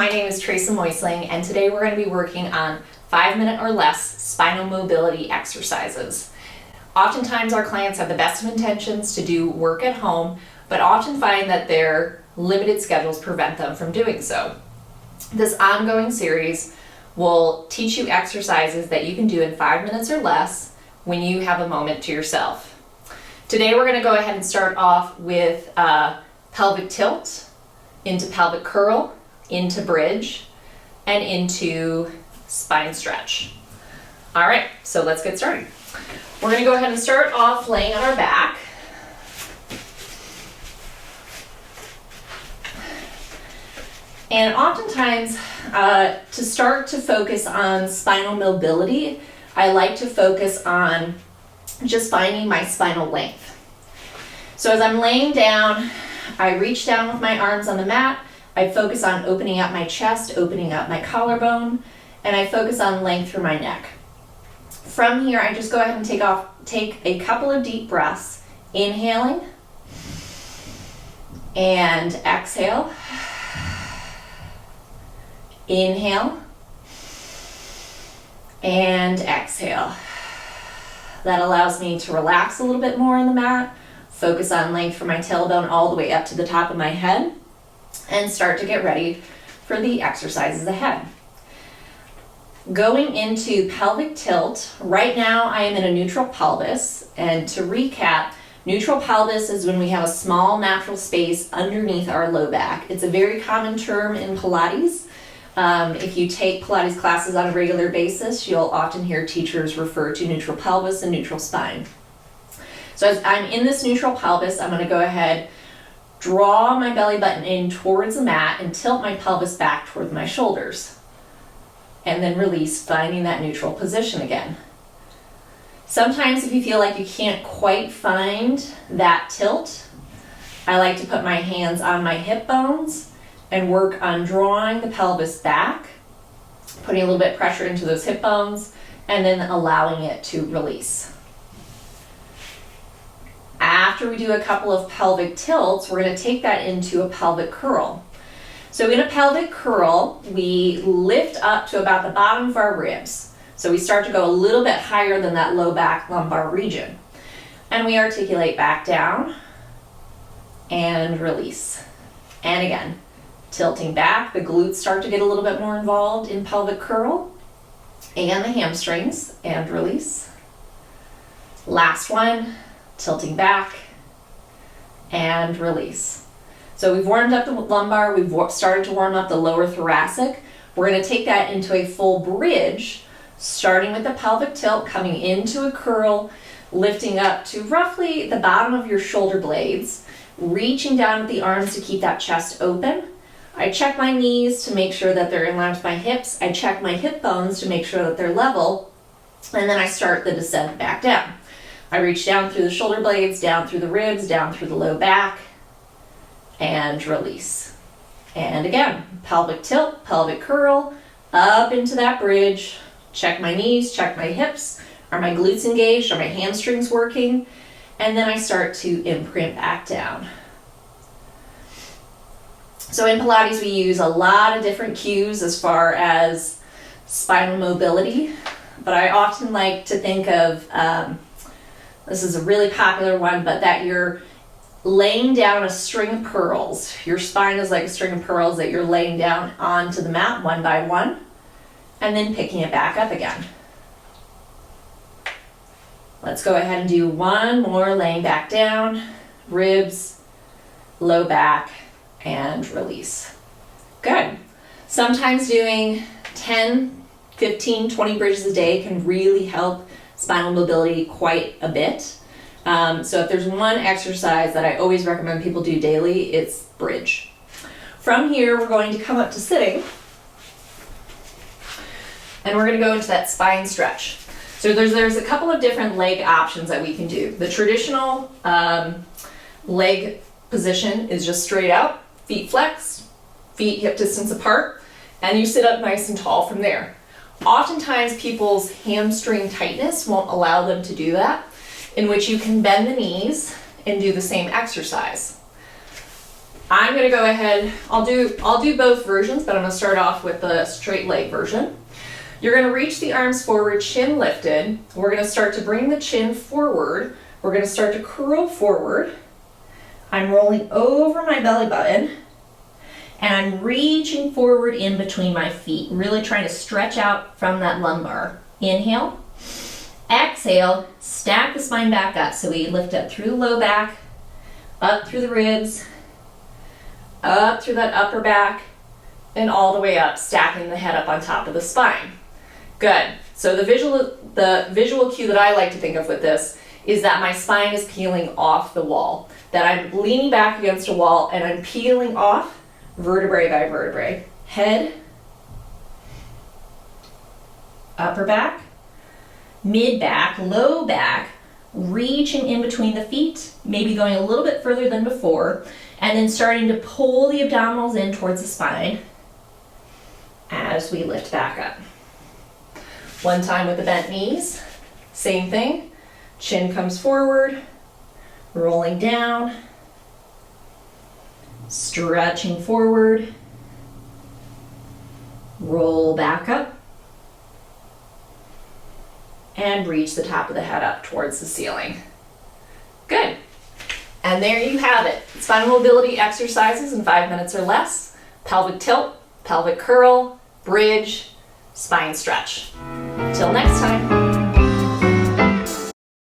my name is Tracy Moisling, and today we're going to be working on 5-minute or less spinal mobility exercises. Oftentimes our clients have the best of intentions to do work at home, but often find that their limited schedules prevent them from doing so. This ongoing series will teach you exercises that you can do in 5 minutes or less when you have a moment to yourself. Today we're going to go ahead and start off with pelvic tilt, into pelvic curl, into bridge, and into spine stretch. All right, so let's get started. We're going to go ahead and start off laying on our back. And oftentimes, to start to focus on spinal mobility, I like to focus on just finding my spinal length. So as I'm laying down, I reach down with my arms on the mat, I focus on opening up my chest, opening up my collarbone, and I focus on length through my neck. From here, I just go ahead and take a couple of deep breaths, inhaling and exhale. Inhale and exhale. That allows me to relax a little bit more on the mat, focus on length from my tailbone all the way up to the top of my head, and start to get ready for the exercises ahead. Going into pelvic tilt, right now I am in a neutral pelvis, and to recap, neutral pelvis is when we have a small natural space underneath our low back. It's a very common term in Pilates. If you take Pilates classes on a regular basis, you'll often hear teachers refer to neutral pelvis and neutral spine. So as I'm in this neutral pelvis, I'm going to go ahead, draw my belly button in towards the mat and tilt my pelvis back towards my shoulders. And then release, finding that neutral position again. Sometimes if you feel like you can't quite find that tilt, I like to put my hands on my hip bones and work on drawing the pelvis back, putting a little bit of pressure into those hip bones, and then allowing it to release. After we do a couple of pelvic tilts, we're going to take that into a pelvic curl. So in a pelvic curl, we lift up to about the bottom of our ribs. So we start to go a little bit higher than that low back lumbar region. And we articulate back down and release. And again, tilting back, the glutes start to get a little bit more involved in pelvic curl, and the hamstrings, and release. Last one, tilting back and release. So we've warmed up the lumbar, we've started to warm up the lower thoracic. We're going to take that into a full bridge, starting with the pelvic tilt, coming into a curl, lifting up to roughly the bottom of your shoulder blades, reaching down with the arms to keep that chest open. I check my knees to make sure that they're in line with my hips. I check my hip bones to make sure that they're level, and then I start the descent back down. I reach down through the shoulder blades, down through the ribs, down through the low back, and release. And again, pelvic tilt, pelvic curl, up into that bridge, check my knees, check my hips. Are my glutes engaged? Are my hamstrings working? And then I start to imprint back down. So in Pilates, we use a lot of different cues as far as spinal mobility, but I often like to think of, this is a really popular one, but that you're laying down a string of pearls. Your spine is like a string of pearls that you're laying down onto the mat one by one, and then picking it back up again. Let's go ahead and do one more, laying back down, ribs, low back, and release. Good. Sometimes doing 10, 15, 20 bridges a day can really help spinal mobility quite a bit. So if there's one exercise that I always recommend people do daily, it's bridge. From here, we're going to come up to sitting, and we're going to go into that spine stretch. So there's a couple of different leg options that we can do. The traditional leg position is just straight out, feet flexed, feet hip distance apart, and you sit up nice and tall from there. Oftentimes people's hamstring tightness won't allow them to do that, in which you can bend the knees and do the same exercise. I'm gonna go ahead, I'll do both versions, but I'm gonna start off with the straight leg version. You're gonna reach the arms forward, chin lifted. We're gonna start to bring the chin forward. We're gonna start to curl forward. I'm rolling over my belly button and I'm reaching forward in between my feet, really trying to stretch out from that lumbar. Inhale, exhale, stack the spine back up. So we lift up through the low back, up through the ribs, up through that upper back, and all the way up, stacking the head up on top of the spine. Good. So the visual cue that I like to think of with this is that my spine is peeling off the wall, that I'm leaning back against a wall and I'm peeling off vertebrae by vertebrae. Head, upper back, mid back, low back, reaching in between the feet, maybe going a little bit further than before, and then starting to pull the abdominals in towards the spine as we lift back up. One time with the bent knees, same thing. Chin comes forward, rolling down, stretching forward, roll back up, and reach the top of the head up towards the ceiling. Good. And there you have it. Spinal mobility exercises in 5 minutes or less. Pelvic tilt, pelvic curl, bridge, spine stretch. Till next time.